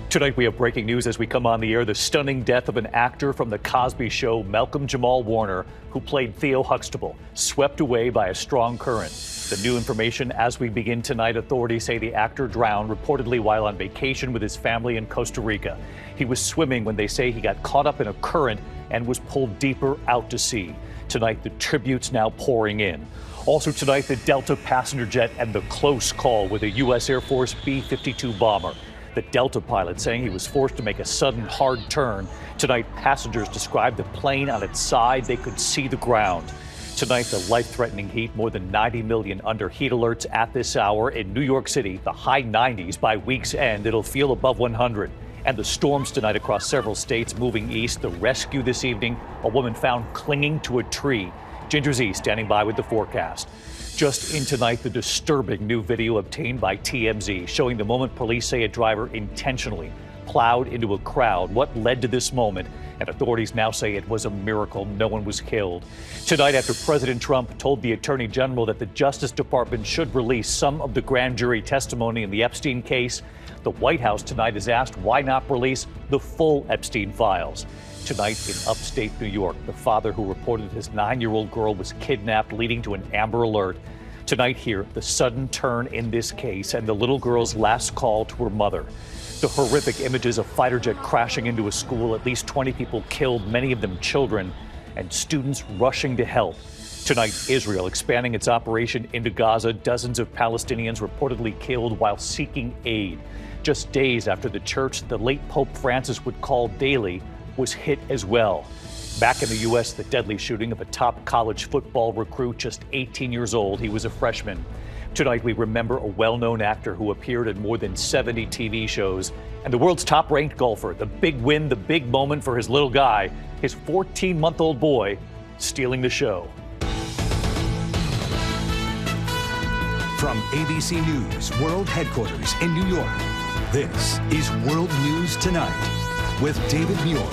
Tonight we have breaking news as we come on the air. The stunning death of an actor from the Cosby Show, Malcolm-Jamal Warner, who played Theo Huxtable, swept away by a strong current. The new information as we begin tonight, authorities say the actor drowned reportedly while on vacation with his family in Costa Rica. He was swimming when they say he got caught up in a current and was pulled deeper out to sea. Tonight the tributes now pouring in. Also tonight, the Delta passenger jet and the close call with a U.S. Air Force B-52 bomber. The Delta pilot saying he was forced to make a sudden hard turn. Tonight, passengers described the plane on its side. They could see the ground. Tonight, the life-threatening heat, more than 90 million under heat alerts at this hour. In New York City, the high 90s. By week's end, it'll feel above 100. And the storms tonight across several states moving east. The rescue this evening, a woman found clinging to a tree. Ginger Z standing by with the forecast. Just in tonight, the disturbing new video obtained by TMZ showing the moment police say a driver intentionally plowed into a crowd. What led to this moment? And authorities now say it was a miracle. No one was killed. Tonight, after President Trump told the Attorney General that the Justice Department should release some of the grand jury testimony in the Epstein case, the White House tonight is asked why not release the full Epstein files. Tonight in upstate New York, the father who reported his 9-year-old girl was kidnapped, leading to an Amber Alert. Tonight here, the sudden turn in this case and the little girl's last call to her mother. The horrific images of fighter jet crashing into a school, at least 20 people killed, many of them children, and students rushing to help. Tonight, Israel expanding its operation into Gaza, dozens of Palestinians reportedly killed while seeking aid. Just days after the church the late Pope Francis would call daily was hit as well. Back in the U.S., the deadly shooting of a top college football recruit, just 18 years old. He was a freshman. Tonight, we remember a well-known actor who appeared in more than 70 TV shows. And the world's top-ranked golfer, the big win, the big moment for his little guy, his 14-month-old boy, stealing the show. From ABC News World Headquarters in New York, this is World News Tonight with David Muir.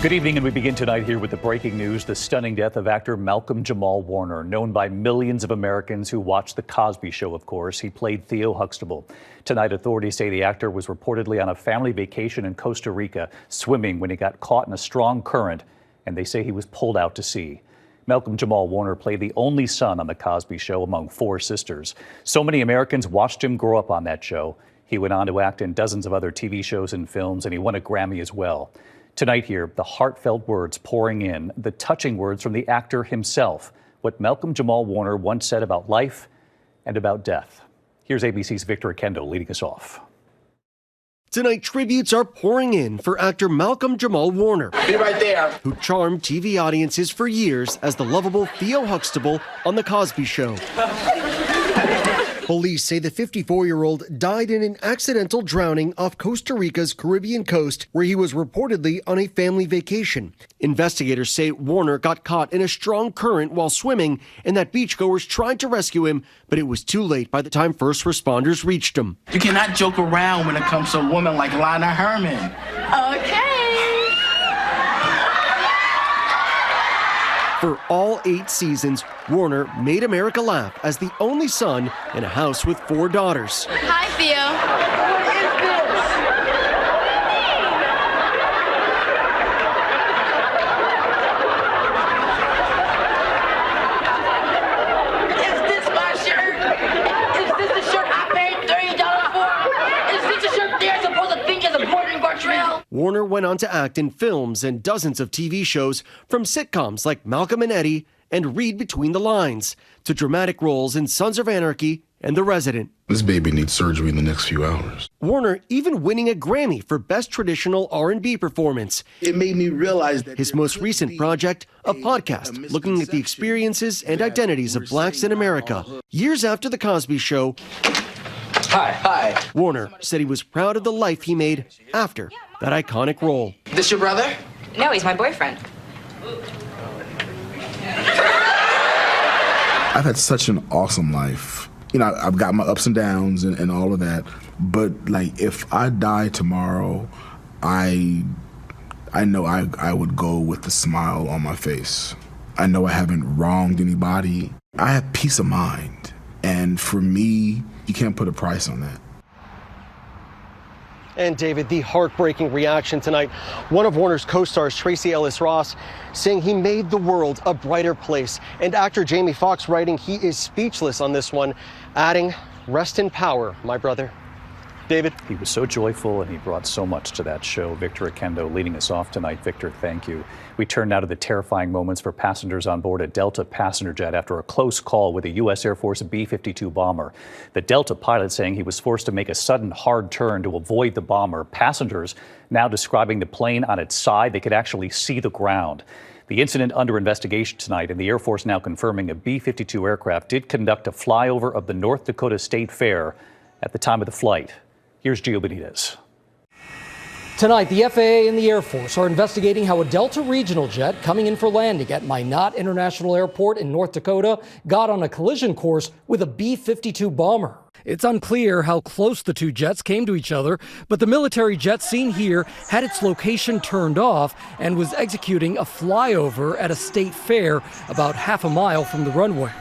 Good evening, and we begin tonight here with the breaking news, the stunning death of actor Malcolm-Jamal Warner, known by millions of Americans who watched The Cosby Show, of course. He played Theo Huxtable. Tonight, authorities say the actor was reportedly on a family vacation in Costa Rica, swimming when he got caught in a strong current, and they say he was pulled out to sea. Malcolm-Jamal Warner played the only son on The Cosby Show among 4 sisters. So many Americans watched him grow up on that show. He went on to act in dozens of other TV shows and films, and he won a Grammy as well. Tonight here, the heartfelt words pouring in, the touching words from the actor himself, what Malcolm-Jamal Warner once said about life and about death. Here's ABC's Victor Oquendo leading us off. Tonight, tributes are pouring in for actor Malcolm-Jamal Warner. Be right there. Who charmed TV audiences for years as the lovable Theo Huxtable on The Cosby Show. Police say the 54-year-old died in an accidental drowning off Costa Rica's Caribbean coast, where he was reportedly on a family vacation. Investigators say Warner got caught in a strong current while swimming and that beachgoers tried to rescue him, but it was too late by the time first responders reached him. You cannot joke around when it comes to a woman like Lana Herman. Okay. For all 8 seasons, Warner made America laugh as the only son in a house with 4 daughters. Hi, Theo. Is this my shirt? Is this the shirt I paid $30 for? Is this the shirt they're supposed to think is important for Retrial? Warner went on to act in films and dozens of TV shows, from sitcoms like Malcolm and Eddie and Read Between the Lines, to dramatic roles in Sons of Anarchy and The Resident. This baby needs surgery in the next few hours. Warner even winning a Grammy for Best Traditional R&B Performance. It made me realize that his most recent project, a podcast looking at the experiences and identities of blacks in America. Years after The Cosby Show, Hi. Warner said he was proud of the life he made after that iconic role. This your brother? No, he's my boyfriend. I've had such an awesome life. You know, I've got my ups and downs and all of that. But like, if I die tomorrow, I know I would go with a smile on my face. I know I haven't wronged anybody. I have peace of mind. And for me, you can't put a price on that. And David, the heartbreaking reaction tonight. One of Warner's co-stars, Tracy Ellis Ross, saying he made the world a brighter place. And actor Jamie Foxx writing he is speechless on this one, adding, "Rest in power, my brother." David? He was so joyful, and he brought so much to that show. Victor Oquendo leading us off tonight. Victor, thank you. We turn now to the terrifying moments for passengers on board a Delta passenger jet after a close call with a U.S. Air Force B-52 bomber. The Delta pilot saying he was forced to make a sudden hard turn to avoid the bomber. Passengers now describing the plane on its side. They could actually see the ground. The incident under investigation tonight, and the Air Force now confirming a B-52 aircraft did conduct a flyover of the North Dakota State Fair at the time of the flight. Here's Gio Benitez. Tonight, the FAA and the Air Force are investigating how a Delta regional jet coming in for landing at Minot International Airport in North Dakota got on a collision course with a B-52 bomber. It's unclear how close the two jets came to each other, but the military jet seen here had its location turned off and was executing a flyover at a state fair about half a mile from the runway.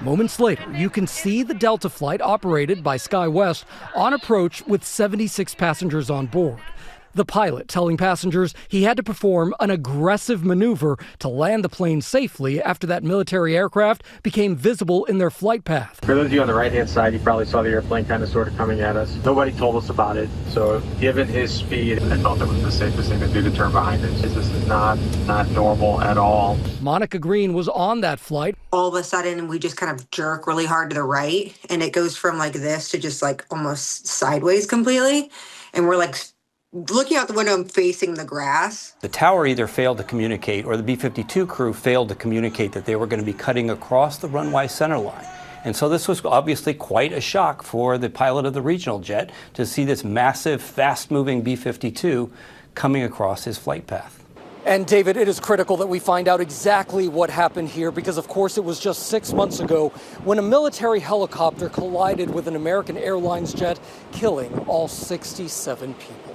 Moments later, you can see the Delta flight operated by SkyWest on approach with 76 passengers on board. The pilot telling passengers he had to perform an aggressive maneuver to land the plane safely after that military aircraft became visible in their flight path. For those of you on the right-hand side, you probably saw the airplane kind of sort of coming at us. Nobody told us about it, so given his speed, I felt it was the safest thing to do to turn behind it. This is not normal at all. Monica Green was on that flight. All of a sudden, we just kind of jerk really hard to the right, and it goes from like this to just like almost sideways completely, and we're like looking out the window and facing the grass. The tower either failed to communicate or the B-52 crew failed to communicate that they were going to be cutting across the runway center line. And so this was obviously quite a shock for the pilot of the regional jet to see this massive, fast-moving B-52 coming across his flight path. And David, it is critical that we find out exactly what happened here because, of course, it was just 6 months ago when a military helicopter collided with an American Airlines jet, killing all 67 people.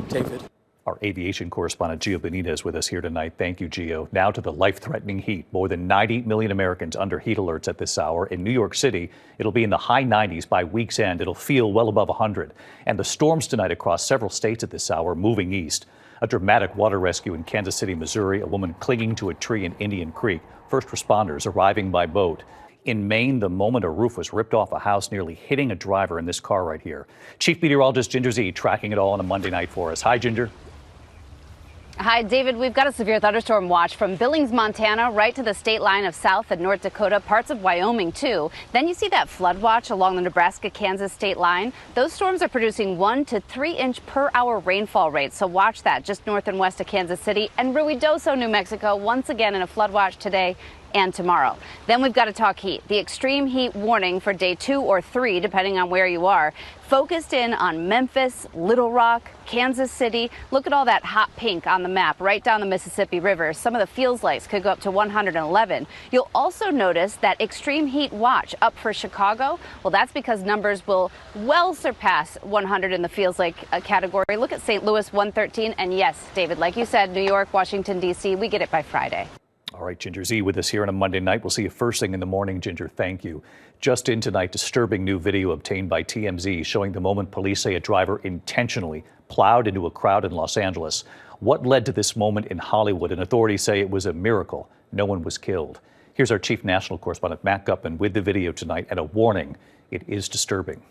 David. Our aviation correspondent Gio Benitez with us here tonight. Thank you, Gio. Now to the life-threatening heat. More than 90 million Americans under heat alerts at this hour. In New York City, it'll be in the high 90s by week's end. It'll feel well above 100. And the storms tonight across several states at this hour moving east. A dramatic water rescue in Kansas City, Missouri. A woman clinging to a tree in Indian Creek. First responders arriving by boat. In Maine, the moment a roof was ripped off a house, nearly hitting a driver in this car right here. Chief Meteorologist Ginger Z tracking it all on a Monday night for us. Hi, Ginger. Hi, David. We've got a severe thunderstorm watch from Billings, Montana, right to the state line of South and North Dakota, parts of Wyoming, too. Then you see that flood watch along the Nebraska-Kansas state line. Those storms are producing 1 to 3 inch per hour rainfall rates, so watch that just north and west of Kansas City. And Ruidoso, New Mexico, once again in a flood watch today and tomorrow. Then we've got to talk heat. The extreme heat warning for day 2 or 3, depending on where you are, focused in on Memphis, Little Rock, Kansas City. Look at all that hot pink on the map right down the Mississippi River. Some of the feels likes could go up to 111. You'll also notice that extreme heat watch up for Chicago. Well, that's because numbers will well surpass 100 in the feels like category. Look at St. Louis, 113. And yes, David, like you said, New York, Washington, D.C., we get it by Friday. All right, Ginger Z with us here on a Monday night. We'll see you first thing in the morning, Ginger. Thank you. Just in tonight, disturbing new video obtained by TMZ showing the moment police say a driver intentionally plowed into a crowd in Los Angeles. What led to this moment in Hollywood? And authorities say it was a miracle. No one was killed. Here's our chief national correspondent, Matt Gutman, with the video tonight and a warning. It is disturbing.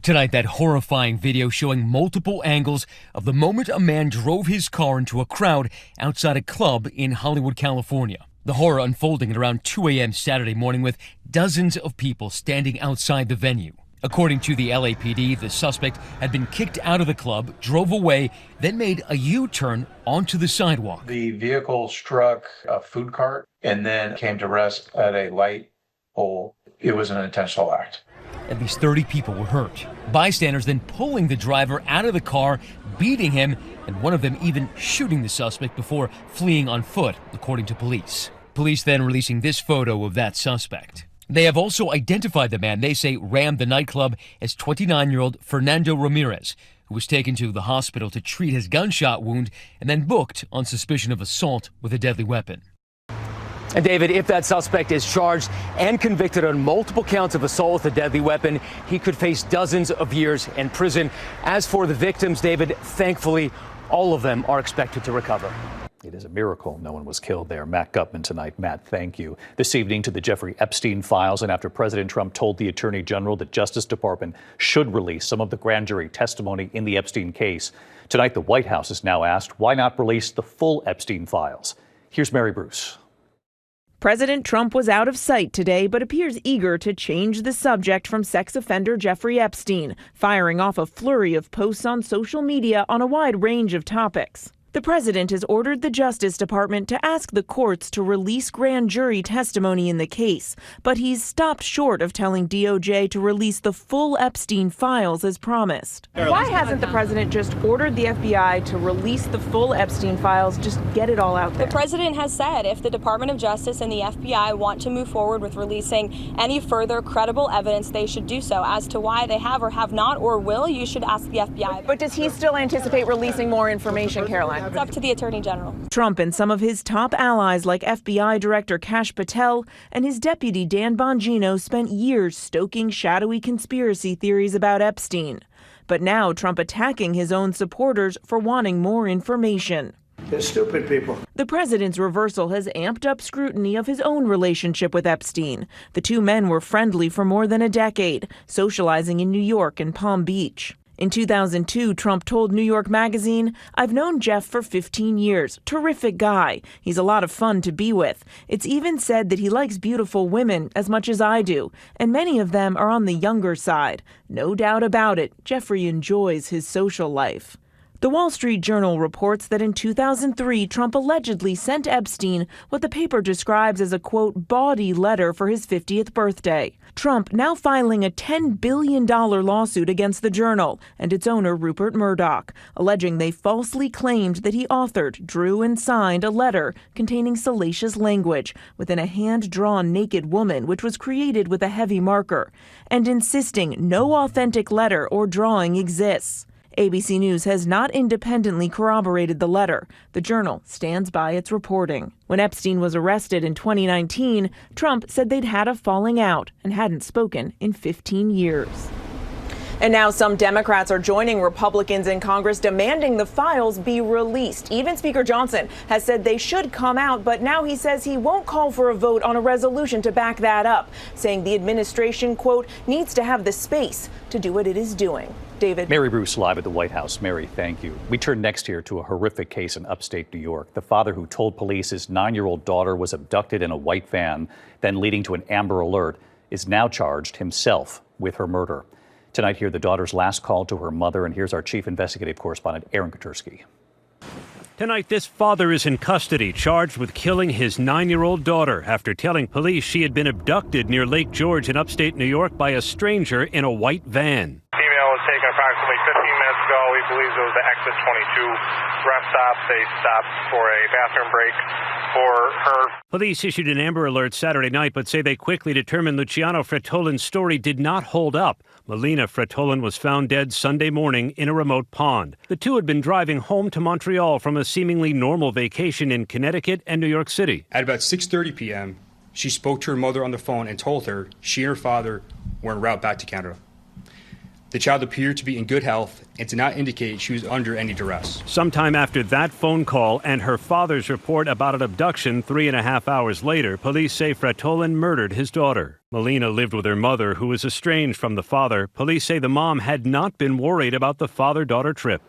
Tonight, that horrifying video showing multiple angles of the moment a man drove his car into a crowd outside a club in Hollywood, California. The horror unfolding at around 2 a.m. Saturday morning with dozens of people standing outside the venue. According to the LAPD, the suspect had been kicked out of the club, drove away, then made a U-turn onto the sidewalk. The vehicle struck a food cart and then came to rest at a light pole. It was an intentional act. At least 30 people were hurt. Bystanders then pulling the driver out of the car, beating him, and one of them even shooting the suspect before fleeing on foot, according to police. Police then releasing this photo of that suspect. They have also identified the man they say rammed the nightclub as 29-year-old Fernando Ramirez, who was taken to the hospital to treat his gunshot wound and then booked on suspicion of assault with a deadly weapon. And David, if that suspect is charged and convicted on multiple counts of assault with a deadly weapon, he could face dozens of years in prison. As for the victims, David, thankfully, all of them are expected to recover. It is a miracle no one was killed there. Matt Gutman tonight. Matt, thank you. This evening to the Jeffrey Epstein files, and after President Trump told the Attorney General the Justice Department should release some of the grand jury testimony in the Epstein case, tonight the White House is now asked why not release the full Epstein files. Here's Mary Bruce. President Trump was out of sight today, but appears eager to change the subject from sex offender Jeffrey Epstein, firing off a flurry of posts on social media on a wide range of topics. The president has ordered the Justice Department to ask the courts to release grand jury testimony in the case, but he's stopped short of telling DOJ to release the full Epstein files as promised. Why hasn't the president just ordered the FBI to release the full Epstein files, just get it all out there? The president has said if the Department of Justice and the FBI want to move forward with releasing any further credible evidence, they should do so. As to why they have or have not or will, you should ask the FBI. But does he still anticipate releasing more information, Caroline? It's up to the Attorney General. Trump and some of his top allies like FBI Director Kash Patel and his deputy Dan Bongino spent years stoking shadowy conspiracy theories about Epstein. But now Trump attacking his own supporters for wanting more information. They're stupid people. The president's reversal has amped up scrutiny of his own relationship with Epstein. The two men were friendly for more than a decade, socializing in New York and Palm Beach. In 2002, Trump told New York Magazine, "I've known Jeff for 15 years. Terrific guy. He's a lot of fun to be with. It's even said that he likes beautiful women as much as I do, and many of them are on the younger side. No doubt about it, Jeffrey enjoys his social life." The Wall Street Journal reports that in 2003, Trump allegedly sent Epstein what the paper describes as a, quote, bawdy letter for his 50th birthday. Trump now filing a $10 billion lawsuit against the Journal and its owner, Rupert Murdoch, alleging they falsely claimed that he authored, drew, and signed a letter containing salacious language within a hand-drawn naked woman which was created with a heavy marker, and insisting no authentic letter or drawing exists. ABC News has not independently corroborated the letter. The Journal stands by its reporting. When Epstein was arrested in 2019, Trump said they'd had a falling out and hadn't spoken in 15 years. And now some Democrats are joining Republicans in Congress demanding the files be released. Even Speaker Johnson has said they should come out, but now he says he won't call for a vote on a resolution to back that up, saying the administration, quote, needs to have the space to do what it is doing. David. Mary Bruce live at the White House. Mary, thank you. We turn next here to a horrific case in upstate New York. The father who told police his 9-year-old daughter was abducted in a white van, then leading to an Amber Alert, is now charged himself with her murder. Tonight, hear the daughter's last call to her mother, and here's our chief investigative correspondent, Aaron Katersky. Tonight, this father is in custody, charged with killing his 9-year-old daughter after telling police she had been abducted near Lake George in upstate New York by a stranger in a white van. Female was taken approximately 15 minutes ago. We believe it was the exit 22 rest stop. They stopped for a bathroom break for her. Police issued an Amber Alert Saturday night, but say they quickly determined Luciano Fratolin's story did not hold up. Melina Fratolin was found dead Sunday morning in a remote pond. The two had been driving home to Montreal from a seemingly normal vacation in Connecticut and New York City. At about 6:30 p.m., she spoke to her mother on the phone and told her she and her father were en route back to Canada. The child appeared to be in good health and did not indicate she was under any duress. Sometime after that phone call and her father's report about an abduction 3.5 hours later, police say Fratolin murdered his daughter. Melina lived with her mother, who was estranged from the father. Police say the mom had not been worried about the father-daughter trip.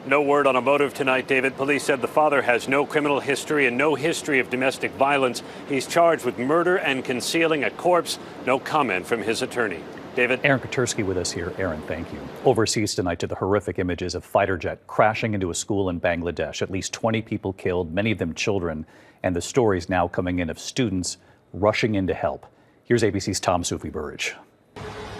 No word on a motive tonight, David. Police said the father has no criminal history and no history of domestic violence. He's charged with murder and concealing a corpse. No comment from his attorney. David. Aaron Katersky with us here. Aaron, thank you. Overseas tonight to the horrific images of fighter jet crashing into a school in Bangladesh. At least 20 people killed, many of them children, and the stories now coming in of students rushing in to help. Here's ABC's Tom Troupe.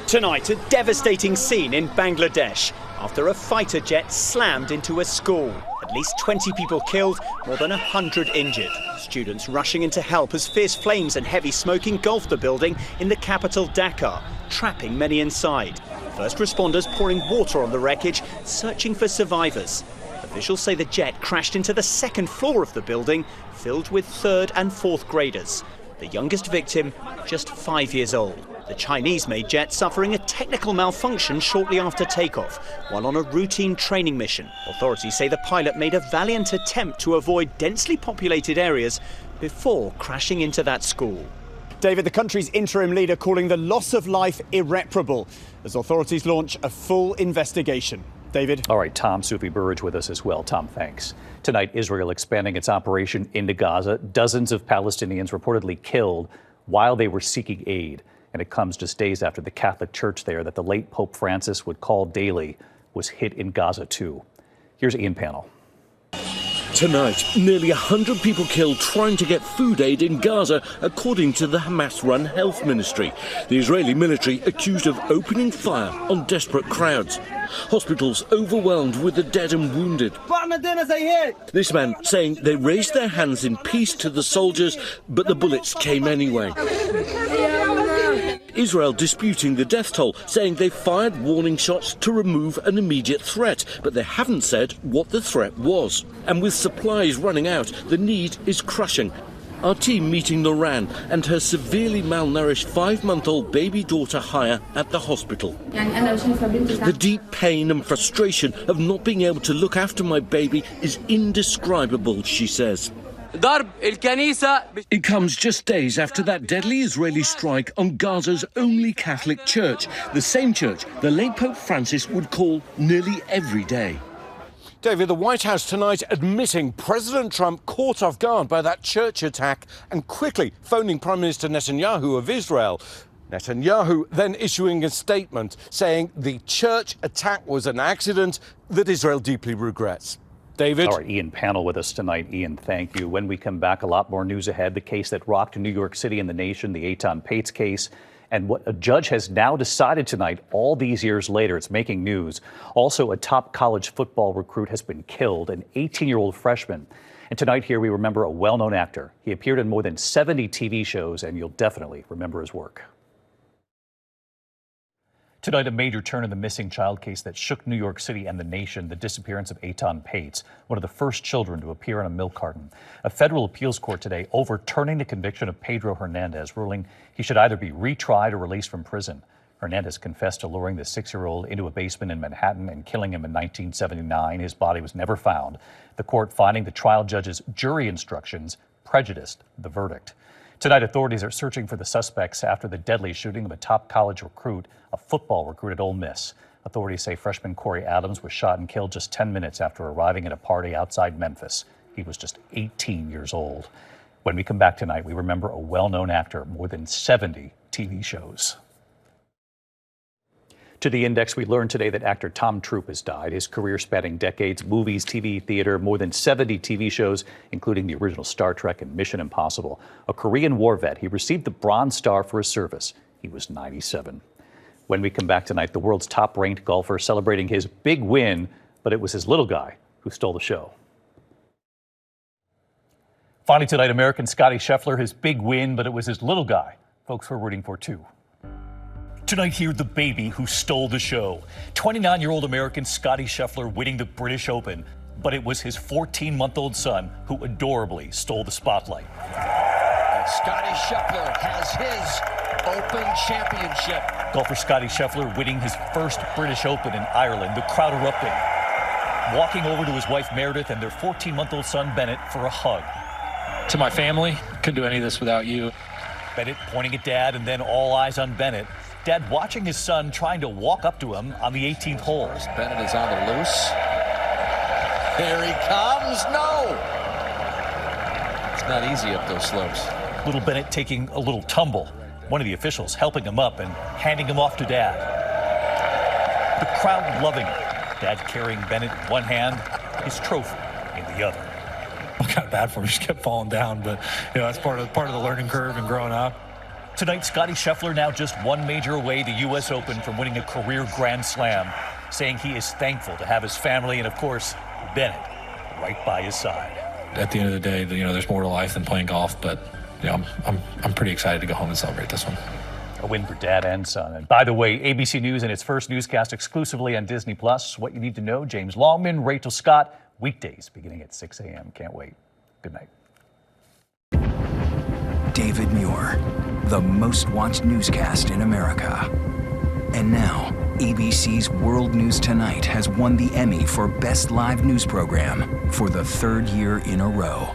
Tonight, a devastating scene in Bangladesh after a fighter jet slammed into a school. At least 20 people killed, more than 100 injured. Students rushing in to help as fierce flames and heavy smoke engulfed the building in the capital Dhaka, trapping many inside. First responders pouring water on the wreckage, searching for survivors. The Officials say the jet crashed into the second floor of the building, filled with third and fourth graders. The youngest victim, just 5 years old. The Chinese-made jet suffering a technical malfunction shortly after takeoff, while on a routine training mission. Authorities say the pilot made a valiant attempt to avoid densely populated areas before crashing into that school. David, the country's interim leader calling the loss of life irreparable as authorities launch a full investigation. David? All right, Tom Troupe with us as well. Tom, thanks. Tonight, Israel expanding its operation into Gaza. Dozens of Palestinians reportedly killed while they were seeking aid. And it comes just days after the Catholic Church there that the late Pope Francis would call daily was hit in Gaza too. Here's Ian Pannell. Tonight, nearly 100 people killed trying to get food aid in Gaza, according to the Hamas-run health ministry. The Israeli military accused of opening fire on desperate crowds. Hospitals overwhelmed with the dead and wounded. This man saying they raised their hands in peace to the soldiers, but the bullets came anyway. Israel disputing the death toll, saying they fired warning shots to remove an immediate threat, but they haven't said what the threat was. And with supplies running out, the need is crushing. Our team meeting Loran and her severely malnourished 5-month-old baby daughter Haya at the hospital. The deep pain and frustration of not being able to look after my baby is indescribable, she says. It comes just days after that deadly Israeli strike on Gaza's only Catholic church, the same church the late Pope Francis would call nearly every day. David, the White House tonight admitting President Trump caught off guard by that church attack and quickly phoning Prime Minister Netanyahu of Israel. Netanyahu then issuing a statement saying the church attack was an accident that Israel deeply regrets. David? All right, Ian Pannell with us tonight. Ian, thank you. When we come back, a lot more news ahead. The case that rocked New York City and the nation, the Etan Patz case, and what a judge has now decided tonight, all these years later. It's making news. Also, a top college football recruit has been killed, an 18-year-old freshman. And tonight here, we remember a well-known actor. He appeared in more than 70 TV shows, and you'll definitely remember his work. Tonight, a major turn in the missing child case that shook New York City and the nation, the disappearance of Etan Patz, one of the first children to appear on a milk carton. A federal appeals court today overturning the conviction of Pedro Hernandez, ruling he should either be retried or released from prison. Hernandez confessed to luring the 6-year-old into a basement in Manhattan and killing him in 1979. His body was never found. The court finding the trial judge's jury instructions prejudiced the verdict. Tonight, authorities are searching for the suspects after the deadly shooting of a top college recruit, a football recruit at Ole Miss. Authorities say freshman Corey Adams was shot and killed just 10 minutes after arriving at a party outside Memphis. He was just 18 years old. When we come back tonight, we remember a well-known actor, more than 70 TV shows. To the Index, we learned today that actor Tom Troupe has died. His career spanning decades, movies, TV, theater, more than 70 TV shows, including the original Star Trek and Mission Impossible. A Korean War vet, he received the Bronze Star for his service. He was 97. When we come back tonight, the world's top-ranked golfer celebrating his big win, but it was his little guy who stole the show. Finally tonight, American Scottie Scheffler, his big win, but it was his little guy folks were rooting for too. Tonight, hear the baby who stole the show. 29-year-old American Scottie Scheffler winning the British Open, but it was his 14-month-old son who adorably stole the spotlight. And Scottie Scheffler has his Open championship. Golfer Scottie Scheffler winning his first British Open in Ireland. The crowd erupting. Walking over to his wife Meredith and their 14-month-old son Bennett for a hug. To my family, couldn't do any of this without you. Bennett pointing at Dad and then all eyes on Bennett. Dad watching his son trying to walk up to him on the 18th hole. Bennett is on the loose. Here he comes. No! It's not easy up those slopes. Little Bennett taking a little tumble. One of the officials helping him up and handing him off to Dad. The crowd loving it. Dad carrying Bennett in one hand, his trophy in the other. I got bad for him, just kept falling down, but that's part of the learning curve and growing up. Tonight, Scottie Scheffler now just one major away, the U.S. Open, from winning a career Grand Slam, saying he is thankful to have his family and, of course, Bennett right by his side. At the end of the day, there's more to life than playing golf, but I'm pretty excited to go home and celebrate this one. A win for Dad and son. And by the way, ABC News in its first newscast exclusively on Disney+. What you need to know, James Longman, Rachel Scott, weekdays beginning at 6 a.m. Can't wait. Good night. David Muir, the most watched newscast in America. And now, ABC's World News Tonight has won the Emmy for Best Live News Program for the third year in a row.